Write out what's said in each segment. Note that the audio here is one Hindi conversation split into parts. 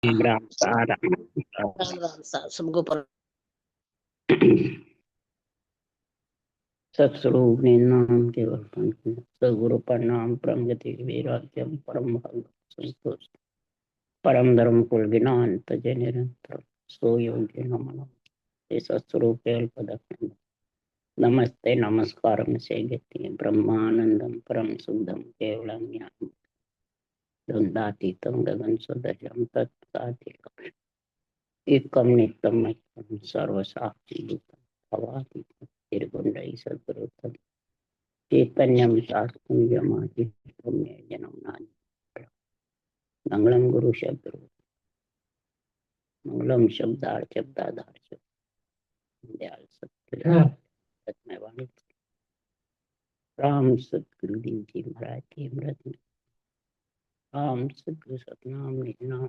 राम सारा राम राम सबको पर सत्स्वरूप नाम केवल सदगुरु प्रणाम परम गति वैराग्यम परम भग संतोष परम धर्म कुल ज्ञान तजे निरंतर सो योग्य नमः सत्स्वरूप पदक नमस्ते नमस्कारम से गति ब्रह्मानंदम परम शुद्धम केवलम ज्ञान द्वंद्वातीतम गगन सदृशम तत्साधिकम एकम नित्यम सर्वसाक्षी भवातीतम निर्गुण्डै सद्गुरुतम चैतन्यम शास्त्रम जन्म मंगलम गुरु शब्द मंगलम शब्दार शब्दाधार दयाल सत्यवाणी राम सतगुरु देव जी महाराज के अमृत में राम सतगुरु सतनाम निजनाम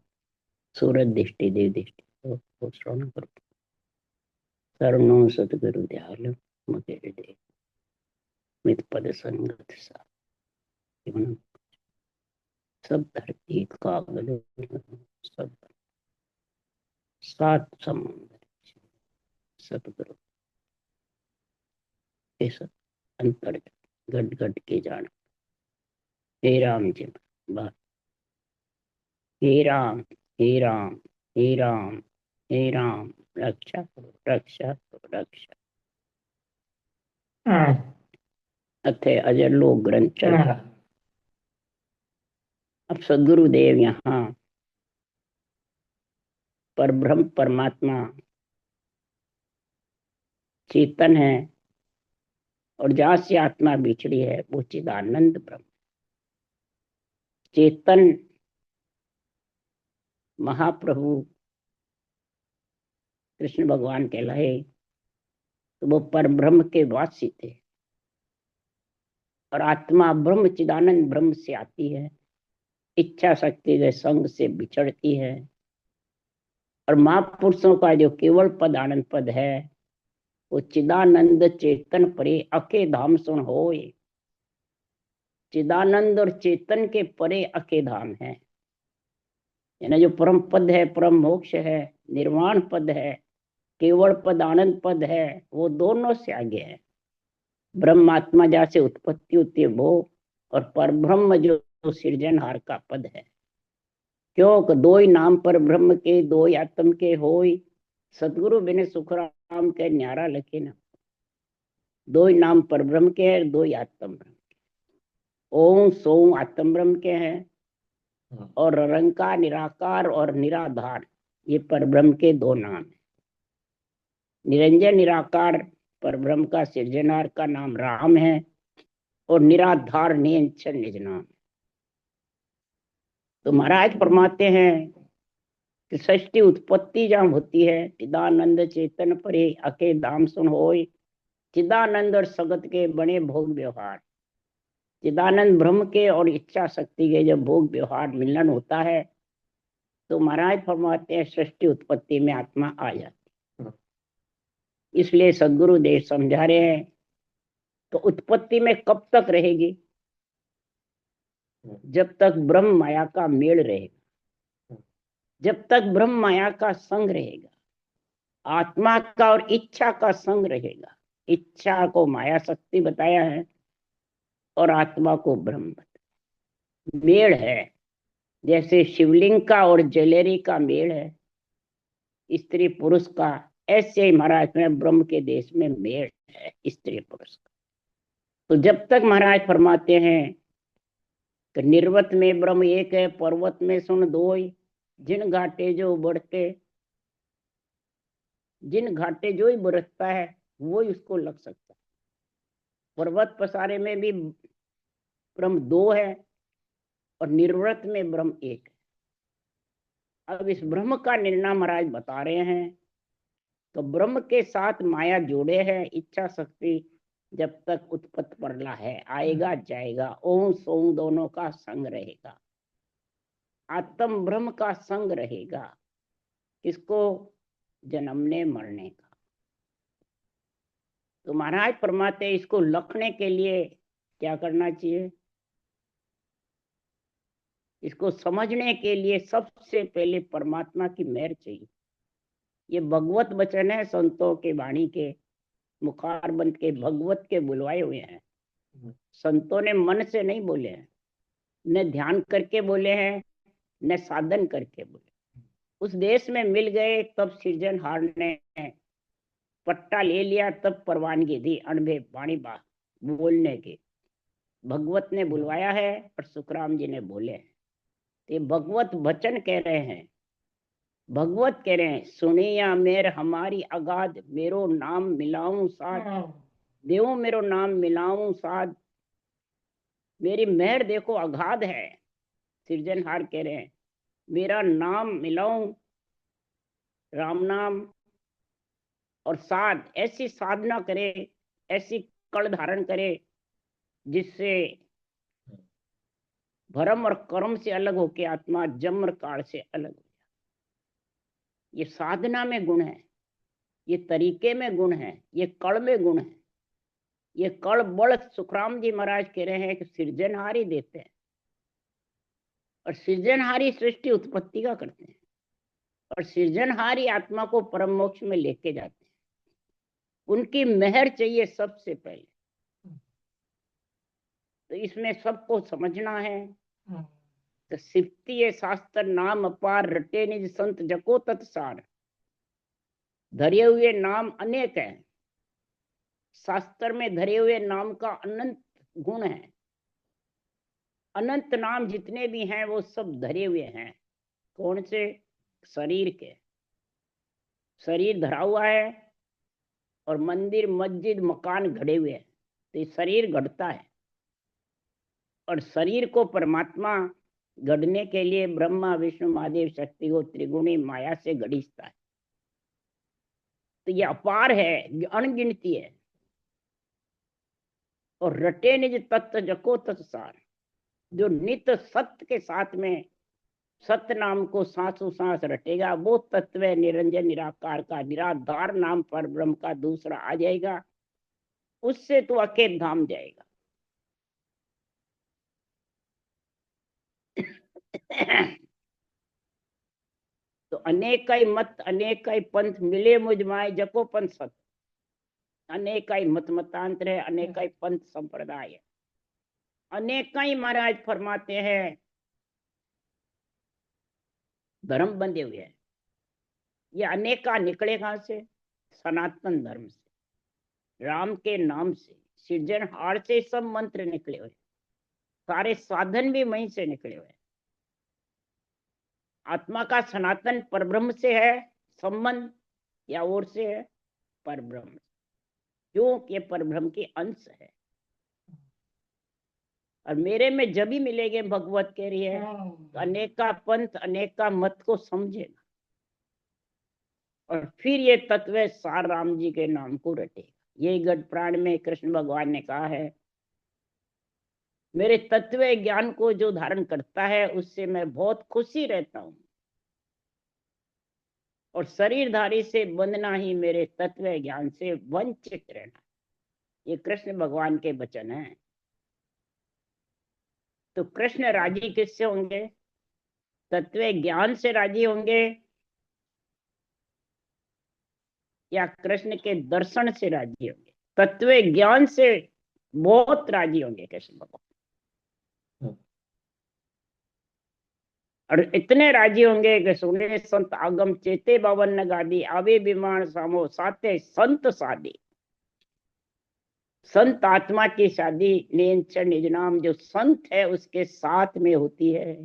सूरत दृष्टि देव दृष्टि को श्रवण करो शरणो सतगुरु दयाल मगे हृदय मित पद संगत सा सब धरती कागज सब सात समुद्र सतगुरु इस अंतर घट घट के जान हे राम जी बात हे राम हे राम हे राम हे राम रक्षा करो रक्षा करो रक्षा अथे अजर लोग ग्रंथ चल अब सदगुरु देव यहाँ पर ब्रह्म परमात्मा चेतन है और जहां से आत्मा बिछड़ी है वो चिदानंद ब्रह्म चेतन महाप्रभु कृष्ण भगवान कहलाए तो वो पर ब्रह्म के वासी थे और आत्मा ब्रह्म चिदानंद ब्रह्म से आती है इच्छा शक्ति के संग से बिछड़ती है और महापुरुषों का जो केवल पद आनंद पद है वो चिदानंद चेतन परे अके धाम सुन होए चिदानंद और चेतन के परे अके धाम है यानी जो परम पद है परम मोक्ष है निर्वाण पद है केवल पद आनंद पद है वो दोनों से आगे है ब्रह्मात्मा जैसे उत्पत्ति होती है वो और पर ब्रह्म जो सृजनहार का पद है क्योंकि दो ही नाम पर ब्रह्म के दो ही आत्म के होई सतगुरु बिन सुखराम के न्यारा लखे न दो ही नाम पर ब्रह्म के है दो ही आत्म ब्रह्म ओम सोम आत्म ब्रह्म के हैं और निरंकार निराकार और निराधार ये पर ब्रह्म के दो नाम है निरंजन निराकार पर ब्रह्म का सृजनहार का नाम राम है और निराधार नियंचन निज नाम। तो महाराज फरमाते हैं कि सृष्टि उत्पत्ति जहां होती है चिदानंद चेतन परे अके धाम सुन होय चिदानंद और सगत के बने भोग व्यवहार चिदानंद ब्रह्म के और इच्छा शक्ति के जब भोग व्यवहार मिलन होता है तो महाराज फरमाते हैं सृष्टि उत्पत्ति में आत्मा आ जाती इसलिए सदगुरु देव समझा रहे हैं तो उत्पत्ति में कब तक रहेगी जब तक ब्रह्म माया का मेल रहेगा जब तक ब्रह्म माया का संग रहेगा आत्मा का और इच्छा का संग रहेगा इच्छा को माया शक्ति बताया है और आत्मा को ब्रह्म बताया मेल है जैसे शिवलिंग का और जलेरी का मेल है स्त्री पुरुष का ऐसे ही महाराज में ब्रह्म के देश में मेल है स्त्री पुरुष का। तो जब तक महाराज फरमाते हैं कि निर्वत में ब्रह्म एक है पर्वत में सुन दोई जिन घाटे जो बढ़ते जिन घाटे जो ही बरसता है वो ही उसको लग सकता है पर्वत पसारे में भी ब्रह्म दो है और निर्वृत में ब्रह्म एक है। अब इस ब्रह्म का निर्णय महाराज बता रहे हैं तो ब्रह्म के साथ माया जोड़े है इच्छा शक्ति जब तक उत्पत्ति परला है आएगा जाएगा ओम सोम दोनों का संग रहेगा आत्म ब्रह्म का संग रहेगा किसको जन्मने मरने का। तो महाराज फरमाते इसको लखने के लिए क्या करना चाहिए इसको समझने के लिए सबसे पहले परमात्मा की मेहर चाहिए। ये भगवत वचन है, संतों के वाणी के मुखारबंद के भगवत के बुलवाए हुए हैं। संतों ने मन से नहीं बोले हैं, न ध्यान करके बोले हैं, न साधन करके बोले। उस देश में मिल गए तब सृजनहार ने पट्टा ले लिया, तब परवानगी दी अणभे वाणी बात बोलने की। भगवत ने बुलवाया है और सुखराम जी ने बोले हैं। ये भगवत वचन कह रहे हैं, भगवत कह रहे हैं, सुनिया मेर हमारी अगाध, मेरो नाम मिलाऊं साथ, देवो मेरो नाम मिलाऊं साथ। मेरी मेहर देखो अगाध है, सृजनहार कह रहे हैं, मेरा नाम मिलाऊं, राम नाम, और साध ऐसी साधना करे, ऐसी कड़ धारण करे जिससे भरम और कर्म से अलग होके आत्मा जम्र काल से अलग हो जाए। ये साधना में गुण है, ये तरीके में गुण है, ये कड़ में गुण है। ये कड़ बड़ सुखराम जी महाराज कह रहे हैं कि सृजनहारी देते हैं, और सृजनहारी सृष्टि उत्पत्ति का करते हैं, और सृजनहारी आत्मा को परम मोक्ष में लेके जाते हैं। उनकी मेहर चाहिए सबसे पहले। तो इसमें सबको समझना है। तो सिफ्ती शास्त्र नाम अपार, रटे निज संत जको तत्सार। धरे हुए नाम अनेक है, शास्त्र में धरे हुए नाम का अनंत गुण है। अनंत नाम जितने भी हैं वो सब धरे हुए हैं। कौन से? शरीर के। शरीर धरा हुआ है और मंदिर मस्जिद मकान घड़े हुए हैं, तो ये शरीर घड़ता है। और शरीर को परमात्मा गढ़ने के लिए ब्रह्मा विष्णु महादेव शक्ति को त्रिगुणी माया से गढ़ीता है। तो ये अपार है, अनगिनती है। और रटे निज तत्व जको तत्सार, जो नित्य सत्य के साथ में सत्य नाम को सांसों सांस रटेगा, वो तत्व निरंजन निराकार का निराधार नाम पर ब्रह्म का दूसरा आ जाएगा, उससे तो अकेत धाम जाएगा। तो अनेकाई मत अनेकाई पंथ मिले मुझ माए जको पंथ सत। अनेकाई मत मतांतर है, अनेकाई पंथ संप्रदाय है, अनेकाई महाराज फरमाते हैं धर्म बंधे हुए हैं। ये अनेका निकले कहां से? सनातन धर्म से, राम के नाम से, सृजनहार से सब मंत्र निकले हुए, सारे साधन भी वहीं से निकले हुए। आत्मा का सनातन परब्रह्म से है संबंध, या और से है? परब्रह्म, क्यों? ये परब्रह्म के अंश है। और मेरे में जब ही मिलेंगे, भगवत कह रही है, तो अनेका पंथ अनेका मत को समझेगा, और फिर ये तत्व सार राम जी के नाम को रटेगा। यही गढ़ प्राण में कृष्ण भगवान ने कहा है, मेरे तत्व ज्ञान को जो धारण करता है उससे मैं बहुत खुशी रहता हूं, और शरीरधारी से बंधना ही मेरे तत्व ज्ञान से वंचित रहना। ये कृष्ण भगवान के वचन हैं। तो कृष्ण राजी किससे होंगे? तत्व ज्ञान से राजी होंगे, या कृष्ण के दर्शन से राजी होंगे? तत्व ज्ञान से बहुत राजी होंगे कृष्ण भगवान, और इतने राजी होंगे कि सुने संत आगम चेते बावन गादी, आवे विमान सामो साते संत शादी। संत आत्मा की शादी नियंत्रण निज नाम, जो संत है उसके साथ में होती है।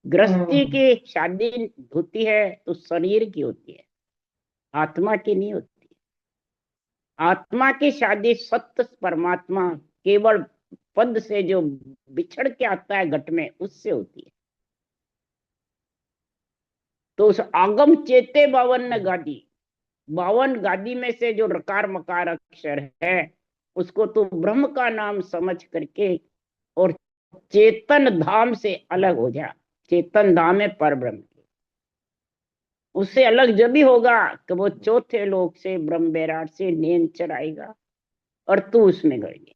गृहस्थी की शादी होती है तो शरीर की होती है, आत्मा की नहीं होती। आत्मा की शादी सत्य परमात्मा केवल पद से जो बिछड़ के आता है घट में, उससे होती है। तो उस आगम चेते बावन गादी, 52 गादी में से जो रकार मकार अक्षर है उसको तो ब्रह्म का नाम समझ करके और चेतन धाम से अलग हो जा। चेतन धाम है पर ब्रह्म, उससे अलग जब भी होगा तो वो चौथे लोक से ब्रह्म बैराट से नियंचर आएगा और तू उसमें गड़ेगी।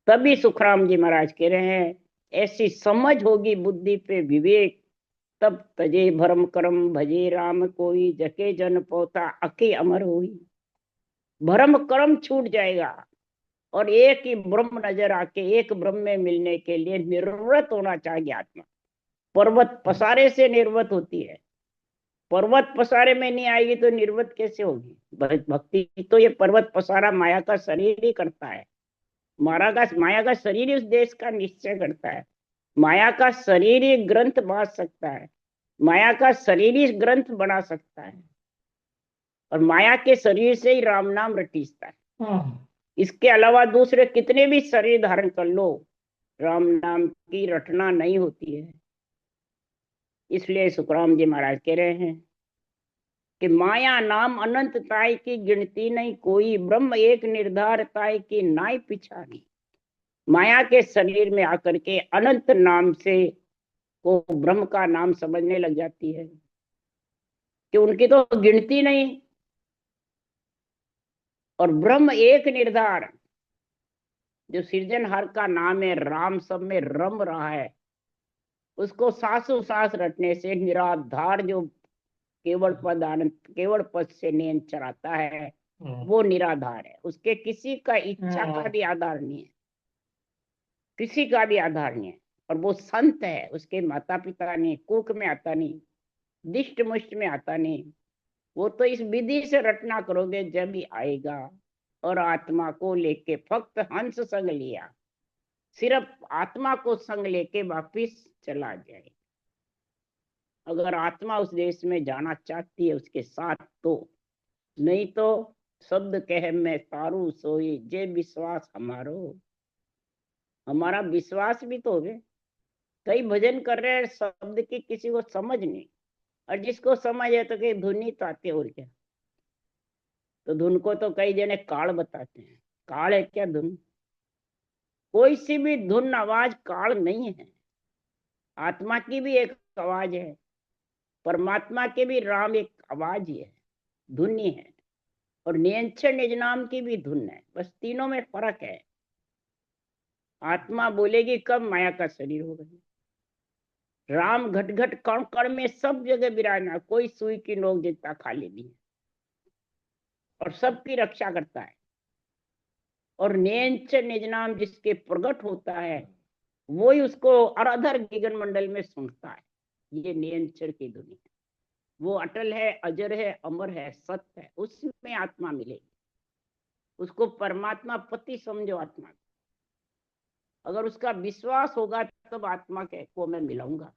तभी सुखराम जी महाराज कह रहे हैं, ऐसी समझ होगी बुद्धि पे विवेक, तब तजे भरम करम भजे राम कोई, जके जन पोता अके अमर होई। भरम कर्म छूट जाएगा और एक ही ब्रह्म नजर आके एक ब्रह्म में मिलने के लिए निर्वृत होना चाहिए आत्मा। पर्वत पसारे से निर्वृत होती है, पर्वत पसारे में नहीं आएगी तो निर्वृत कैसे होगी? भक्ति तो ये पर्वत पसारा माया का शरीर ही करता है। माया का शरीर ही उस देश का निश्चय करता है। माया का शरीर ही ग्रंथ बांध सकता है, माया का शरीर ही ग्रंथ बना सकता है, और माया के शरीर से ही राम नाम रटीसता है। इसके अलावा दूसरे कितने भी शरीर धारण कर लो, राम नाम की रटना नहीं होती है। इसलिए सुखराम जी महाराज कह रहे हैं कि माया नाम अनंत ताय की गिनती नहीं कोई, ब्रह्म एक निर्धार ताय की नाई पिछाड़ी। माया के शरीर में आकर के अनंत नाम से वो ब्रह्म का नाम समझने लग जाती है कि उनकी तो गिनती नहीं। और ब्रह्म एक निर्धार, जो सृजनहार का नाम है, राम सब में रम रहा है, उसको सासों सास रटने से निराधार जो केवल पद आनंद केवल पद से नींद चराता है, वो निराधार है। उसके किसी का इच्छा का भी आधार नहीं है, किसी का भी आधार नहीं है। और वो संत है, उसके माता पिता नहीं, कुक में आता नहीं, दिष्ट मुष्ट में आता नहीं। वो तो इस विधि से रटना करोगे जब ही आएगा। और आत्मा को लेके फक्त हंस संग लिया, सिर्फ आत्मा को संग लेके वापिस चला जाए। अगर आत्मा उस देश में जाना चाहती है उसके साथ तो, नहीं तो शब्द कह मैं तारू सोई, जे विश्वास हमारो। हमारा विश्वास भी तो है। कई भजन कर रहे हैं, शब्द की किसी को समझ नहीं, और जिसको समझ है तो कई धुन ही तो आते, और क्या। तो धुन को तो कई जने काल बताते हैं। काल है क्या धुन? कोई सी भी धुन आवाज काल नहीं है। आत्मा की भी एक आवाज है, परमात्मा के भी राम एक आवाज ही है, धुन ही है। और नियंत्रण निज नाम की भी धुन है। बस तीनों में फर्क है। आत्मा बोलेगी कब? माया का शरीर होगा। राम घट घट कण कण में सब जगह विराजना, कोई सुई की नोक जितना खाली नहीं है, और सबकी रक्षा करता है। और नियंच निज नाम जिसके प्रकट होता है, वो ही उसको अराधर गगन मंडल में सुनता है। ये नियंचर की दुनिया, वो अटल है, अजर है, अमर है, सत्य है, उसमें आत्मा मिलेगी। उसको परमात्मा पति समझो आत्मा। अगर उसका विश्वास होगा तब आत्मा के को मैं मिलाऊंगा।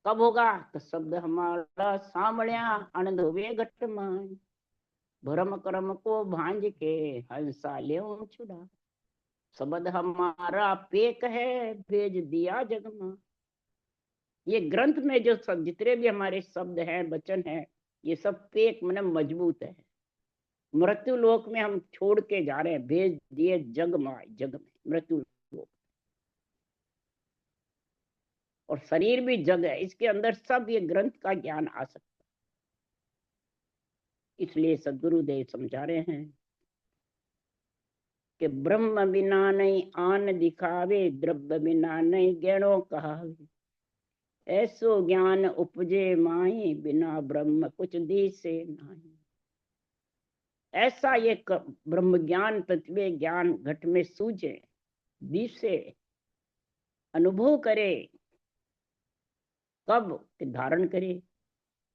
कब होगा? तो शब्द हमारा सामण्या आनंद होवे घट मान, भरम कर्म को भांज के हंसा ले छुड़ा। शब्द हमारा पेक है, भेज दिया जग में। ये ग्रंथ में जो सब जितने भी हमारे शब्द हैं, वचन हैं, ये सब पेक मन मजबूत है। मृत्यु लोक में हम छोड़ के जा रहे हैं, भेज दिए जग में, जग में मृत्यु लोक। और शरीर भी जग है, इसके अंदर सब ये ग्रंथ का ज्ञान आ सकता है। इसलिए सदगुरुदेव समझा रहे हैं कि ब्रह्म बिना नहीं आन दिखावे, द्रव्य बिना नहीं ज्ञानो कहावे। ऐसो ज्ञान उपजे माही, बिना ब्रह्म कुछ दी से नाही। ऐसा ये ब्रह्म ज्ञान, तत्व ज्ञान घट में सूझे, दिसे, अनुभव करे। कब? कि धारण करे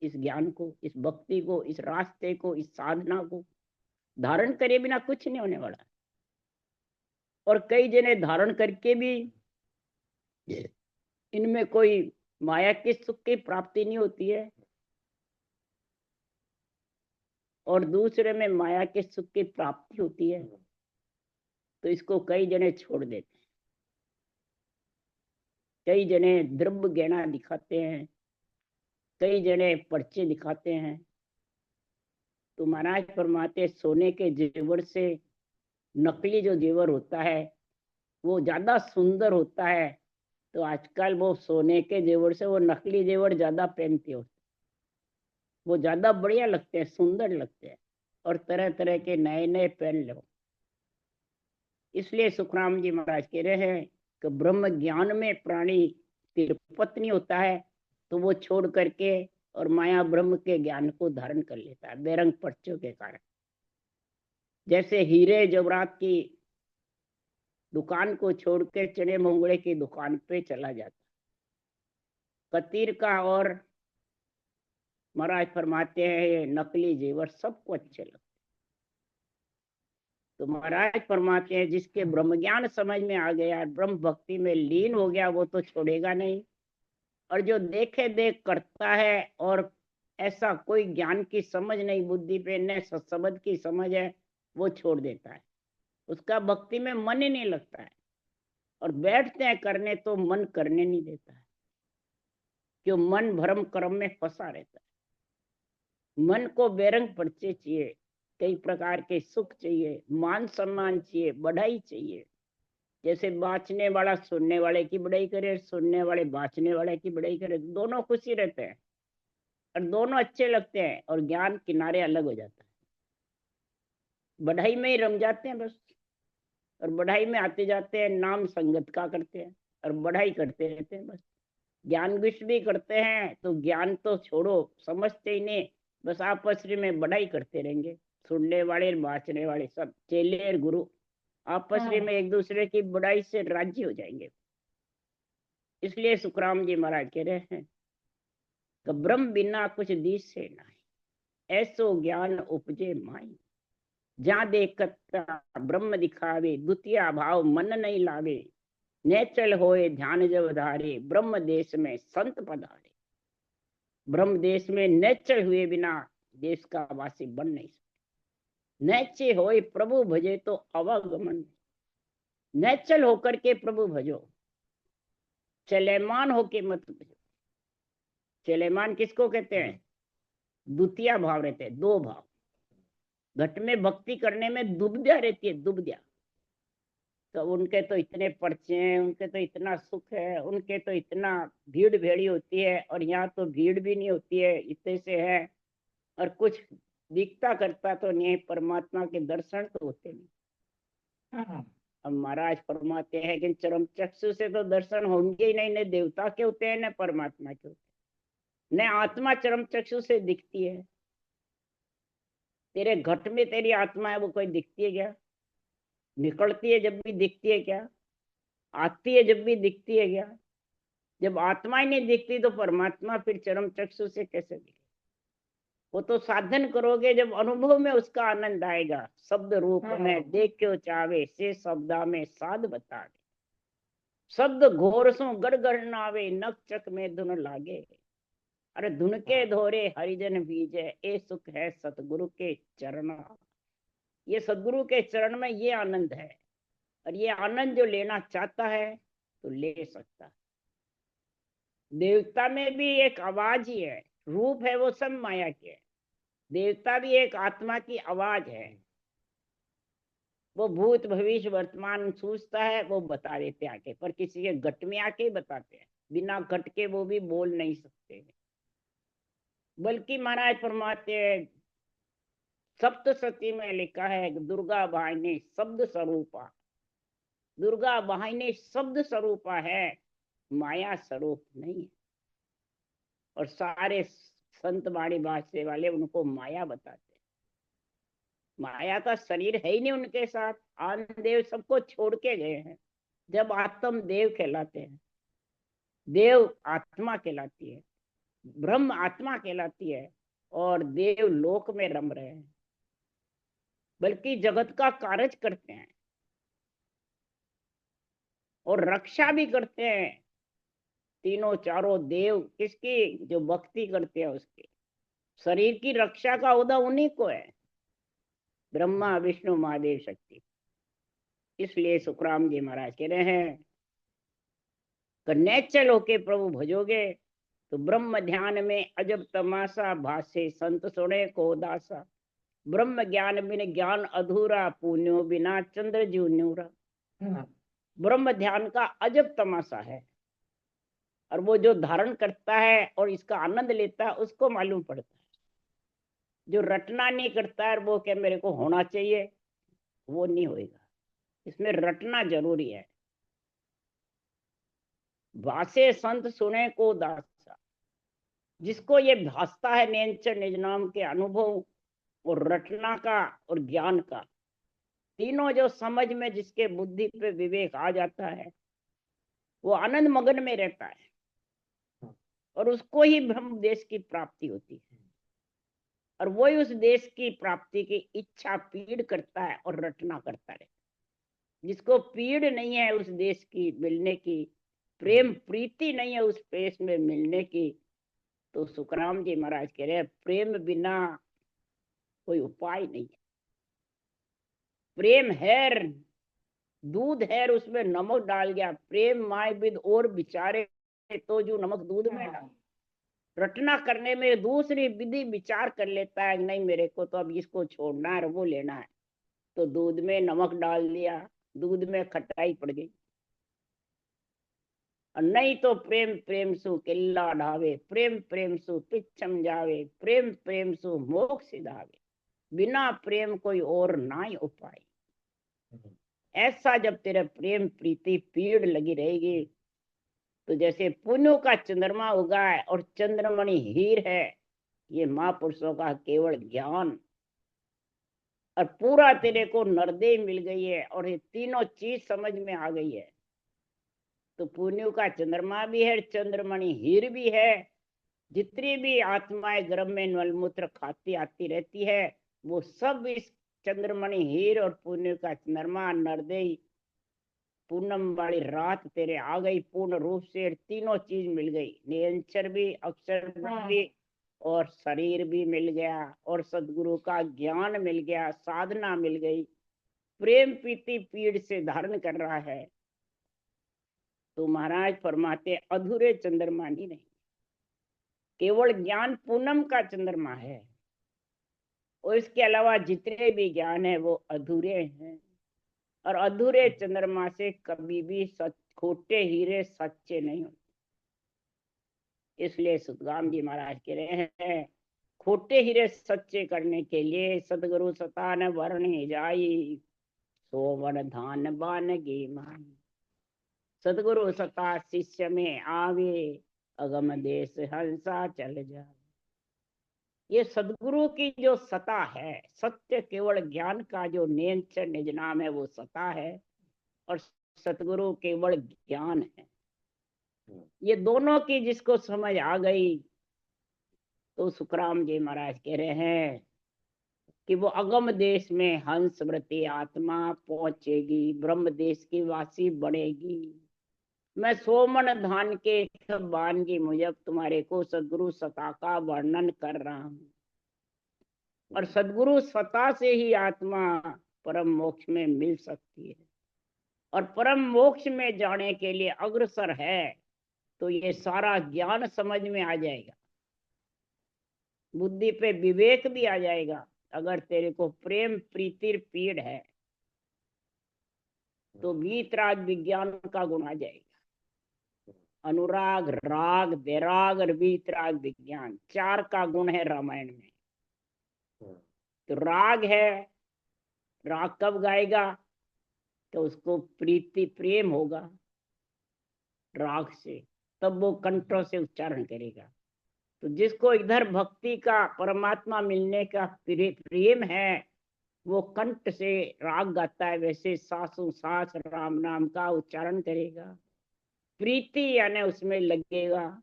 इस ज्ञान को, इस भक्ति को, इस रास्ते को, इस साधना को। धारण करे बिना कुछ नहीं होने वाला। और कई जने धारण करके भी इनमें कोई माया के सुख की प्राप्ति नहीं होती है, और दूसरे में माया के सुख की प्राप्ति होती है, तो इसको कई जने छोड़ देते हैं। कई जने द्रव्य गहना दिखाते हैं, कई जने पर्चे दिखाते हैं। तो महाराज फरमाते, सोने के जेवर से नकली जो जेवर होता है वो ज्यादा सुंदर होता है। तो आजकल वो सोने के जेवर से वो नकली जेवर ज्यादा पहनते हो, वो ज्यादा बढ़िया लगते हैं, सुंदर लगते हैं, और तरह तरह के नए नए पहन लो। इसलिए सुखराम जी महाराज कह रहे हैं कि ब्रह्म ज्ञान में प्राणी तिरपत्नी होता है तो वो छोड़ करके और माया ब्रह्म के ज्ञान को धारण कर लेता है बेरंग पर्चों के कारण। जैसे हीरे जवाहरात की दुकान को छोड़ के चने मोंगड़े की दुकान पे चला जाता, कतीर का और महाराज फरमाते हैं ये नकली जेवर सबको अच्छे लगते। तो महाराज फरमाते हैं जिसके ब्रह्म ज्ञान समझ में आ गया, ब्रह्म भक्ति में लीन हो गया, वो तो छोड़ेगा नहीं। और जो देखे देख करता है और ऐसा कोई ज्ञान की समझ नहीं बुद्धि पे, न सत्संग की समझ है, वो छोड़ देता है। उसका भक्ति में मन ही नहीं लगता है। और बैठते हैं करने तो मन करने नहीं देता है, क्यों? मन भ्रम कर्म में फंसा रहता है। मन को बेरंग पर्चे चाहिए, कई प्रकार के सुख चाहिए, मान सम्मान चाहिए, बढ़ाई चाहिए। जैसे बाँचने वाला सुनने वाले की बढ़ाई करे, सुनने वाले बाँचने वाले की बढ़ाई करे, दोनों खुशी रहते हैं और दोनों अच्छे लगते हैं और ज्ञान किनारे अलग हो जाता है। बढ़ाई में ही रम जाते हैं बस, और बढ़ाई में आते जाते हैं, नाम संगत का करते हैं और बढ़ाई करते रहते हैं बस। ज्ञान विष भी करते हैं तो ज्ञान तो छोड़ो, समझते ही नहीं, बस आपस में बढ़ाई करते रहेंगे। सुनने वाले बाँचने वाले सब चेले और गुरु आपस में एक दूसरे की बढ़ाई से राजी हो जाएंगे। इसलिए सुखराम जी महाराज कह रहे हैं कि ब्रह्म बिना कुछ दिसे नहीं, ऐसो ज्ञान उपजे माई। जहाँ देखता ब्रह्म दिखावे, द्वितीय भाव मन नहीं लावे। नेचल होए ध्यान जब धारे, ब्रह्म देश में संत पधारे। ब्रह्म देश में नेचल हुए बिना देश का वासी बन नहीं सकते। नैचे होए प्रभु भजे तो अवगमन। नेचल होकर के प्रभु भजो, चलेमान होके मत भजो। चलेमान किसको कहते हैं? द्वितीय भाव रहते हैं, दो भाव। घट में भक्ति करने में दुबद्या रहती है, दुबद्या। तो उनके तो इतने पर्चे हैं, उनके तो इतना सुख है, उनके तो इतना भीड़ भेड़ी होती है, और यहाँ तो भीड़ भी नहीं होती है, इतने से है और कुछ दिखता करता तो नहीं, परमात्मा के दर्शन तो होते नहीं। अब महाराज फरमाते हैं कि चरम चक्षु से तो दर्शन होंगे ही नहीं, न देवता के होते हैं न परमात्मा के होते हैं, न आत्मा चरम चक्षु से दिखती है। तेरे घट में तेरी आत्मा है, वो कोई दिखती है क्या? निकलती है जब भी दिखती है क्या? आती है जब भी दिखती है क्या? जब आत्मा ही नहीं दिखती तो परमात्मा फिर चरम चक्षु से कैसे दिखे? वो तो साधन करोगे जब अनुभव में उसका आनंद आएगा। शब्द रूप में देख क्यों चावे, से शब्दा में साध बता दे। शब्द घोर सो गड़ गड़ नावे, नक चक में धुन लागे। अरे धुन के धोरे हरिजन बीजे, ए सुख है सतगुरु के चरण। ये सदगुरु के चरण में ये आनंद है, और ये आनंद जो लेना चाहता है तो ले सकता है। देवता में भी एक आवाज ही है, रूप है वो सब माया के है। देवता भी एक आत्मा की आवाज है, वो भूत भविष्य वर्तमान सूझता है, वो बता देते आके, पर किसी के घट में आके ही बताते हैं, बिना घट के वो भी बोल नहीं सकते। बल्कि महाराज फरमाते हैं, सप्तशती में लिखा है दुर्गा वाहिनी शब्द स्वरूपा। दुर्गा वाहिनी शब्द स्वरूपा है, माया स्वरूप नहीं है। और सारे संत बाणी भाषे वाले उनको माया बताते हैं। माया का शरीर है ही नहीं उनके साथ, आन देव सबको छोड़ के गए हैं। जब आत्म देव कहलाते हैं, देव आत्मा कहलाती है, ब्रह्म आत्मा कहलाती है, और देव लोक में रम रहे हैं, बल्कि जगत का कार्य करते हैं और रक्षा भी करते हैं। तीनों चारों देव किसकी? जो भक्ति करते हैं उसके। शरीर की रक्षा का ओहदा उन्हीं को है, ब्रह्मा विष्णु महादेव शक्ति। इसलिए सुखराम जी महाराज कह रहे हैं कि नेचल होके प्रभु भजोगे तो ब्रह्म ध्यान में अजब तमाशा, भाषे संत सुने को दासा। ब्रह्म ज्ञान बिन ज्ञान अधूरा, पुण्यो बिना चंद्र जीव न्यूरा। ब्रह्म ध्यान का अजब तमाशा है, और वो जो धारण करता है और इसका आनंद लेता है उसको मालूम पड़ता है। जो रटना नहीं करता है, वो क्या मेरे को होना चाहिए, वो नहीं होएगा। इसमें रटना जरूरी है। भाषे संत सुने को दासा। जिसको ये भासता है नेंचर निज नाम के अनुभव और रटना का और ज्ञान का, तीनों जो समझ में जिसके बुद्धि पे विवेक आ जाता है, वो आनंद मगन में रहता है और उसको ही ब्रह्म देश की प्राप्ति होती है। और वही उस देश की प्राप्ति की इच्छा पीड़ करता है और रटना करता है। जिसको पीड़ नहीं है उस देश की मिलने की, प्रेम प्रीति नहीं है उस देश में मिलने की, तो सुखराम जी महाराज कह रहे हैं प्रेम बिना कोई उपाय नहीं है। प्रेम है, दूध है, उसमें नमक डाल गया, प्रेम माय विद और बिचारे तो जो नमक दूध में डाल। रटना करने में दूसरी विधि विचार कर लेता है, नहीं मेरे को तो अब इसको छोड़ना है, वो लेना है, तो दूध में नमक डाल दिया, दूध में खटाई पड़ गई। और नहीं तो प्रेम प्रेम सु किल्ला ढावे, प्रेम प्रेम सु पिछम जावे, प्रेम प्रेम सु मोक्ष सिधावे, बिना प्रेम कोई और ना ही उपाय। ऐसा जब तेरे प्रेम प्रीति पीड़ लगी रहेगी, तो जैसे पुण्यों का चंद्रमा उगा है और चंद्रमणि हीर है, ये महापुरुषों का केवल ज्ञान, और पूरा तेरे को नरदेय मिल गई है और ये तीनों चीज समझ में आ गई है, तो पुण्यों का चंद्रमा भी है, चंद्रमणि हीर भी है। जितनी भी आत्माएं गर्भ में मलमूत्र खाती आती रहती है, वो सब इस चंद्रमणि हीर और पुण्य का चंद्रमा नरदेय पूनम वाली रात तेरे आ गई पूर्ण रूप से, तीनों चीज मिल गई, निरंतर भी, अक्षर भी, और शरीर भी मिल गया, और सदगुरु का ज्ञान मिल गया, साधना मिल गई, प्रेम प्रीति पीड़ से धारण कर रहा है। तो महाराज फरमाते अधूरे चंद्रमा ही नहीं, केवल ज्ञान पूनम का चंद्रमा है, और इसके अलावा जितने भी ज्ञान है वो अधूरे हैं। और अधूरे चंद्रमा से कभी भी खोटे हीरे सच्चे नहीं होते। इसलिए सुखराम जी महाराज कह रहे हैं खोटे हीरे सच्चे करने के लिए सतगुरु सतान वरणे जाई, सोवन धान बान गे माई। सतगुरु सता शिष्य में आवे, अगम देश हंसा चल जाए। ये सदगुरु की जो सता है, सत्य केवल ज्ञान का जो नेंचर निज नाम है, वो सता है, और सतगुरु केवल ज्ञान है। ये दोनों की जिसको समझ आ गई, तो सुखराम जी महाराज कह रहे हैं कि वो अगम देश में हंस वृत्ति आत्मा पहुंचेगी, ब्रह्म देश की वासी बढ़ेगी। मैं सोमन धान के बान की मुजब तुम्हारे को सदगुरु सता का वर्णन कर रहा हूँ, और सदगुरु सता से ही आत्मा परम मोक्ष में मिल सकती है। और परम मोक्ष में जाने के लिए अग्रसर है, तो ये सारा ज्ञान समझ में आ जाएगा, बुद्धि पे विवेक भी आ जाएगा। अगर तेरे को प्रेम प्रीति पीड़ है, तो वीतराग विज्ञान का गुण आ जाएगा। अनुराग, राग, वैराग और वीतराग विज्ञान, चार का गुण है रामायण में। तो राग है, राग कब गाएगा, तो उसको प्रीति प्रेम होगा राग से, तब वो कंठों से उच्चारण करेगा। तो जिसको इधर भक्ति का परमात्मा मिलने का प्रेम है, वो कंठ से राग गाता है, वैसे सासु सास राम नाम का उच्चारण करेगा। प्रीति यानी उसमें लगेगा,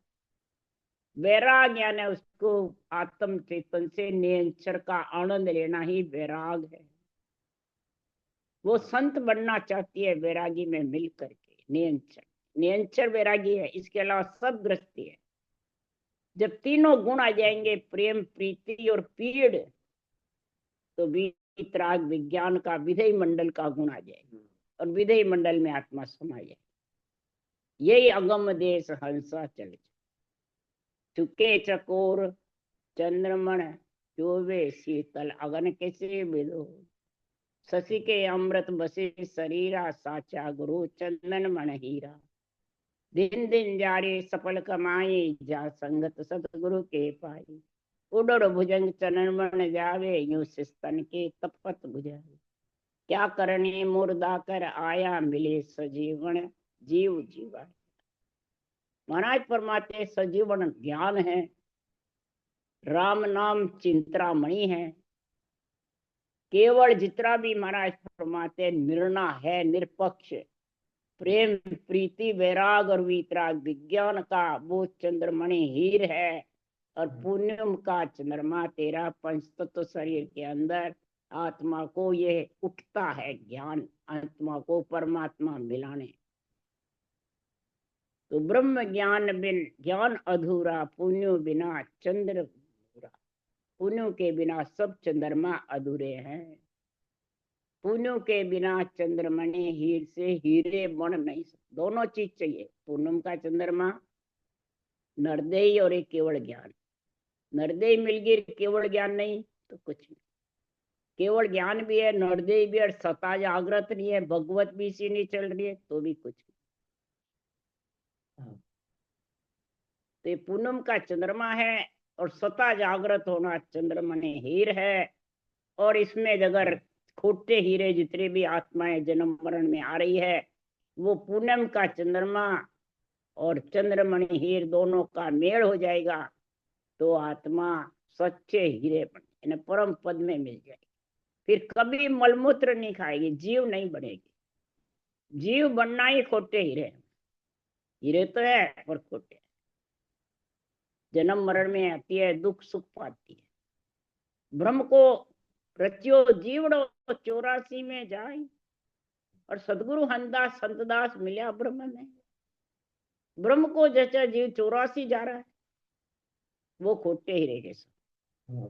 वैराग यानी उसको आत्म चेतन से निरंतर का आनंद लेना ही वैराग है। वो संत बनना चाहती है वैरागी में मिल करके, निरंतर वैरागी है, इसके अलावा सब गृहस्थी है। जब तीनों गुण आ जाएंगे, प्रेम प्रीति और पीड़, तो वीतराग विज्ञान का विधेय मंडल का गुण आ जाएगा, और विधेय मंडल में आत्मा समा जाए। यही अगम देश हंसा चले चुके चकोर चंद्रमण चोवे शीतल अगन कैसे विदो, शशि के अमृत बसे शरीरा साचा गुरु चंदन मन हीरा, दिन दिन जारे सफल कमाए जा संगत सतगुरु के पाए, उडर भुजंग चनन जावे यूं सिस्तन के तपत बुझावे, क्या करने मुर्दा कर आया मिले सजीवन जीव जीवा। महाराज परमात्मा सजीवन ज्ञान है, राम नाम चिंतामणि है। केवल जितना भी महाराज परमात्मा निर्णय है, निरपक्ष प्रेम प्रीति वैराग और वितराग विज्ञान का वो चंद्रमणि हीर है। और पुण्यम का चंद्रमा तेरा पंचतत्व शरीर के अंदर आत्मा को ये उठता है ज्ञान, आत्मा को परमात्मा मिलाने। तो ब्रह्म ज्ञान बिन ज्ञान अधूरा, पुण्य बिना चंद्र अधूरा। पुण्य के बिना सब चंद्रमा अधूरे हैं। पुण्य के बिना चंद्रमणि हीर से हीरे बन नहीं सकते। दोनों चीज चाहिए, पूनम का चंद्रमा, नरदेई और एक केवल ज्ञान। नरदेई मिल गई, केवल ज्ञान नहीं तो कुछ नहीं। केवल ज्ञान भी है, नरदेई भी है, सता जागृत नहीं है, भगवत भी सी नहीं चल रही है तो भी कुछ नहीं। तो ये पूनम का चंद्रमा है और सता जागृत होना चंद्रमणि हीर है। और इसमें अगर खोटे हीरे जितने भी आत्माएं जन्म मरण में आ रही है, वो पूनम का चंद्रमा और चंद्रमणि हीर दोनों का मेल हो जाएगा तो आत्मा सच्चे हीरे बने, परम पद में मिल जाएगी। फिर कभी मलमूत्र नहीं खाएगी, जीव नहीं बनेगी। जीव बनना ही खोटे हीरे, हीरे तो है पर खोटे। जन्म मरण में आती है, दुख सुख पाती है। ब्रह्म को रचियो जीवड़ो 84 में जाए। और सदगुरु हंदास संतदास मिला ब्रह्म में। ब्रह्म को जैसा जीव 84 जा रहा है, वो खोटे हीरे जैसा।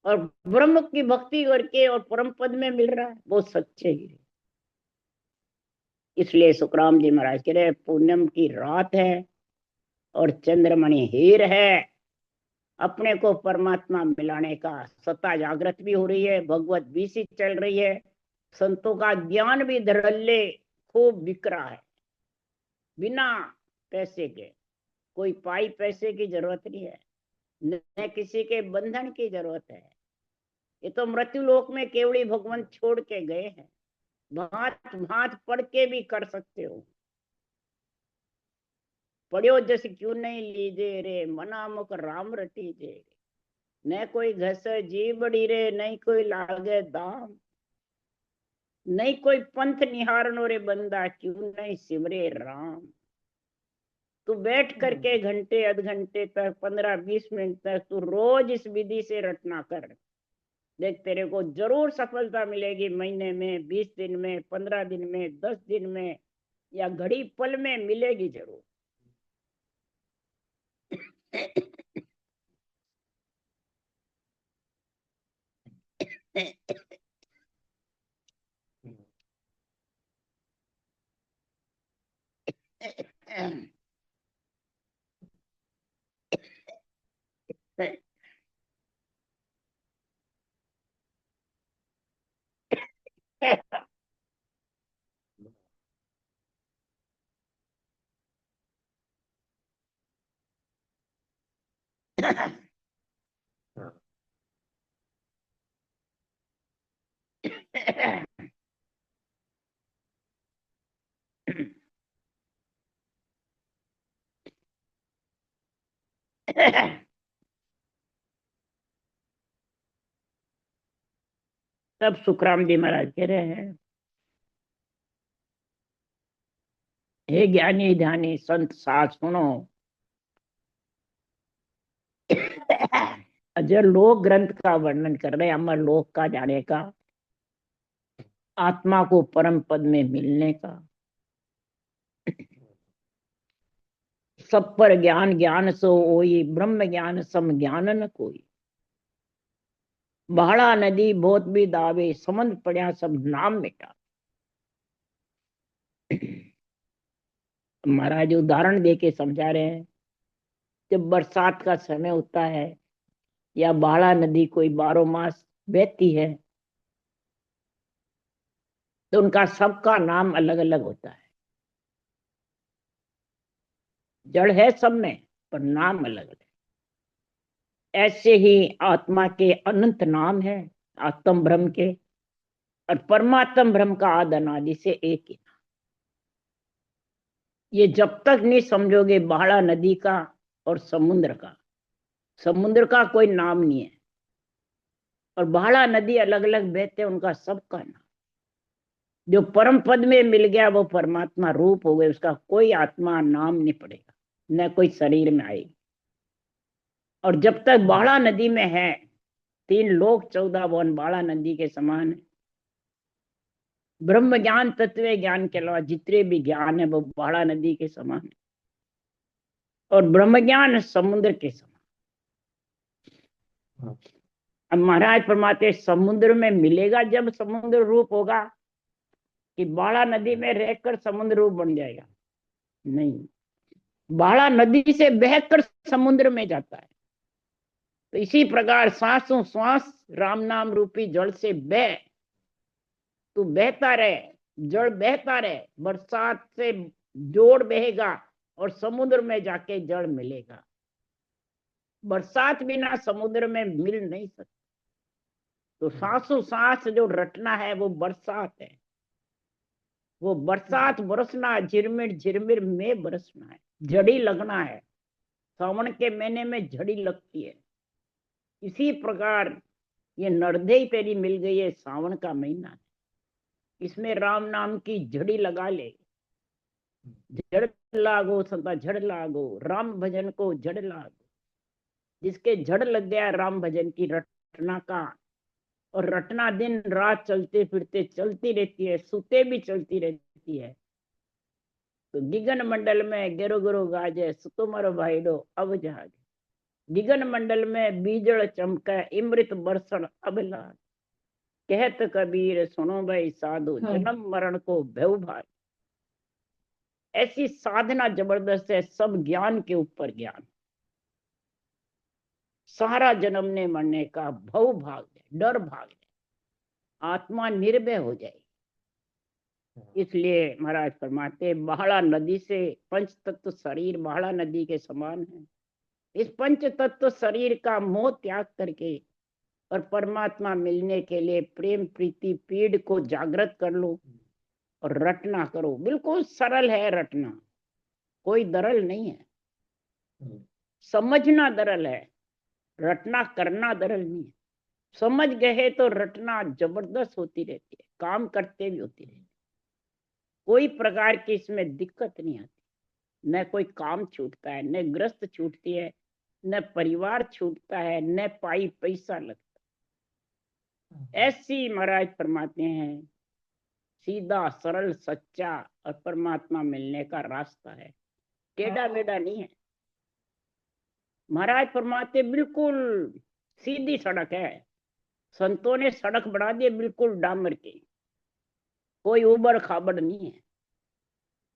और ब्रह्म की भक्ति करके और परम पद में मिल रहा है, वो सच्चे हीरे। इसलिए सुखराम जी महाराज कह रहे पूनम की रात है और चंद्रमणि हीर है। अपने को परमात्मा मिलाने का सत्ता जागृत भी हो रही है, भगवत भी सी चल रही है। संतों का ज्ञान भी धड़ल्ले खूब बिक रहा है, बिना पैसे के। कोई पाई पैसे की जरूरत नहीं है, न किसी के बंधन की जरूरत है। ये तो मृत्यु लोक में केवली भगवान छोड़ के गए हैं। भांत भांत पढ़ के भी कर सकते हो। पढ़ियो जैसे क्यों नहीं लीजे रे, मना मुख राम रटीजे। न कोई घस जी बड़ी रे, नहीं कोई लागे दाम। नहीं कोई पंथ निहारनो रे बंदा, क्यों नहीं सिमरे राम। तू बैठ करके घंटे आध घंटे तक 15-20 मिनट तक तू रोज इस विधि से रटना कर। देख तेरे को जरूर सफलता मिलेगी। महीने में, 20 दिन में, 15 दिन में, 10 दिन में या घड़ी पल में मिलेगी जरूर। तब सुखराम जी महाराज कह रहे हैं, हे ज्ञानी ध्यानी संत साथ सुनो। अजर लोक ग्रंथ का वर्णन कर रहे, अमर लोक का जाने का, आत्मा को परम पद में मिलने का। सब पर ज्ञान ज्ञान सो ओई, ब्रह्म ज्ञान सम ज्ञान न कोई। बहड़ा नदी बहुत भी दावे, समंद पड़ा सब नाम मिटा। महाराज उदाहरण दे के समझा रहे हैं। जब बरसात का समय होता है या बाड़ा नदी कोई 12 मास बहती है, तो उनका सबका नाम अलग अलग होता है। जड़ है सब में, पर नाम अलग अलग। ऐसे ही आत्मा के अनंत नाम है, आत्म ब्रह्म के। और परमात्म ब्रह्म का आदि अनादि से एक ही। ये जब तक नहीं समझोगे बाड़ा नदी का और समुद्र का कोई नाम नहीं है, और बाड़ा नदी अलग अलग बहते हैं, उनका सबका नाम। जो परम पद में मिल गया वो परमात्मा रूप हो गए, उसका कोई आत्मा नाम नहीं पड़ेगा, न कोई शरीर में आएगी। और जब तक बाड़ा नदी में है, 3 लोक 14 भुवन बाड़ा नदी के समान है। ब्रह्म ज्ञान तत्व ज्ञान के अलावा जितने भी ज्ञान है वो बाड़ा नदी के समान है, और ब्रह्म ज्ञान समुद्र के समान। अब महाराज परमात्मा समुद्र में मिलेगा जब समुद्र रूप होगा, कि बाड़ा नदी में रहकर समुद्र रूप बन जाएगा? नहीं, बाड़ा नदी से बहकर समुद्र में जाता है। तो इसी प्रकार सांसों श्वास राम नाम रूपी जल से बह, तू बहता रहे, जल बहता रहे, बरसात से जोड़ बहेगा और समुद्र में जाके जल मिलेगा। बरसात बिना समुद्र में मिल नहीं सकती। तो सांसों सांस जो रटना है वो बरसात है, वो बरसात बरसना, झिरमिर झिरमिर में बरसना है, झड़ी लगना है। सावन के महीने में झड़ी लगती है। इसी प्रकार ये नरदेई तेरी मिल गई है, सावन का महीना है, इसमें राम नाम की झड़ी लगा ले। जड़ लागो सदा झड़ लागो, राम भजन को जड़ लागो। जिसके जड़ लग गया राम भजन की रटना का, और रटना दिन रात चलते फिरते चलती रहती है, सुते भी चलती रहती है। तो गिगन मंडल में गेरो गेरो गाजे, सुतो मरो भाईडो अब जागे। गिगन मंडल में बीजड़ चमका, इमृत बरसण अब लाग। कहत कबीर सुनो भाई साधु, जन्म मरण को भय भाई। ऐसी साधना जबरदस्त है, सब ज्ञान के ऊपर ज्ञान। सारा जन्मने मरने का भव भाग जाए, डर भाग जाए, आत्मा निर्भय हो जाएगी। इसलिए महाराज फरमाते बाड़ा नदी से पंच तत्व शरीर बाड़ा नदी के समान है। इस पंच तत्व शरीर का मोह त्याग करके और परमात्मा मिलने के लिए प्रेम प्रीति पीड़ को जागृत कर लो और रटना करो। बिल्कुल सरल है रटना, कोई दरल नहीं है। समझना दरल है, रटना करना दरल नहीं है। समझ गए तो रटना जबरदस्त होती रहती है, काम करते भी होती रहती है। कोई प्रकार की इसमें दिक्कत नहीं आती। न कोई काम छूटता है, न ग्रस्त छूटती है, न परिवार छूटता है, न पाई पैसा लगता। ऐसी महाराज फरमाते हैं सीधा सरल सच्चा और परमात्मा मिलने का रास्ता है, टेढ़ा मेढ़ा नहीं है। महाराज फरमाते बिल्कुल सीधी सड़क है। संतों ने सड़क बना दी बिल्कुल डामर की, कोई उबड़ खाबड़ नहीं है,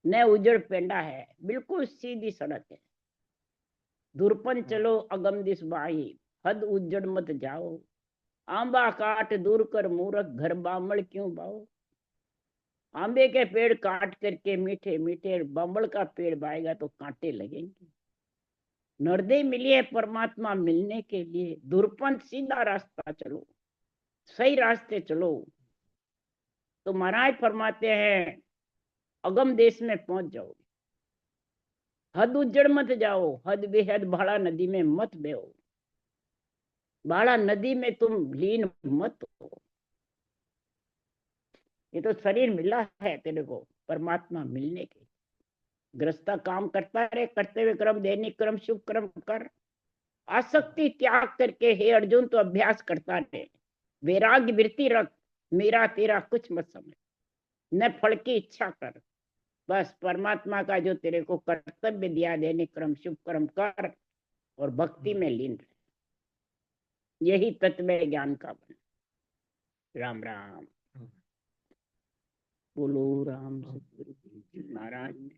न उजड़ पेंडा है, बिल्कुल सीधी सड़क है। दूरपन चलो अगम दिस बाही, हद उजड़ मत जाओ। आंबा काट दूर कर मूरख, घर बामड़ क्यों बाओ। आंबे के पेड़ काट करके मीठे मीठे, बामड़ का पेड़ बाएगा तो कांटे लगेंगे। नरदे मिली है परमात्मा मिलने के लिए, दूरपन सीधा रास्ता चलो, सही रास्ते चलो। तो महाराज फरमाते हैं अगम देश में पहुंच जाओ। हद उजड़ मत जाओ, हद बेहद भाड़ा नदी में मत बेहो। भाड़ा नदी में तुम लीन मत हो। ये तो शरीर मिला है तेरे को परमात्मा मिलने के। गृहस्था काम करता रहे, करते हुए कर्म, दैनिक कर्म, शुभ कर्म कर, आसक्ति त्याग करके हे अर्जुन तो अभ्यास करता रहे। वैराग्य वृत्ति रख, मेरा तेरा कुछ मत समझ, न फल की इच्छा कर। बस परमात्मा का जो तेरे को कर्तव्य दिया, दैनिक कर्म शुभ कर्म कर और भक्ति में लीन रहे। यही तत्व है ज्ञान का बन। राम राम। बोलो राम सतगुरु जी महाराज,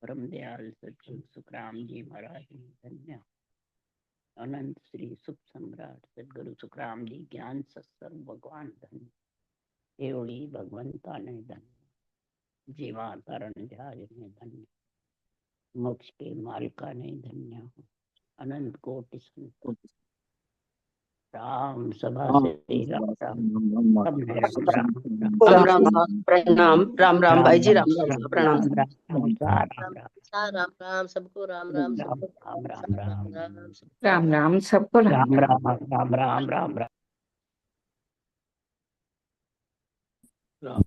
परम दयाल सच्चिद सुखराम जी महाराज धन्य। अनंत श्री सुख सम्राट सदगुरु सुखराम जी ज्ञान सत्संग भगवान धन्य। एवड़ी भगवंता ने धन्य, जीवा तरण जहाज ने धन्य, मोक्ष के मालिका ने धन्य। अनंत कोटि संत राम सभा हाँ, से राम राम सब है राम राम साहब प्रणाम। राम राम भाई जी, राम राम साहब प्रणाम। राम राम राम राम राम राम सबको, राम राम राम सबको, राम राम राम राम राम सबको राम राम राम। राम राम राम राम राम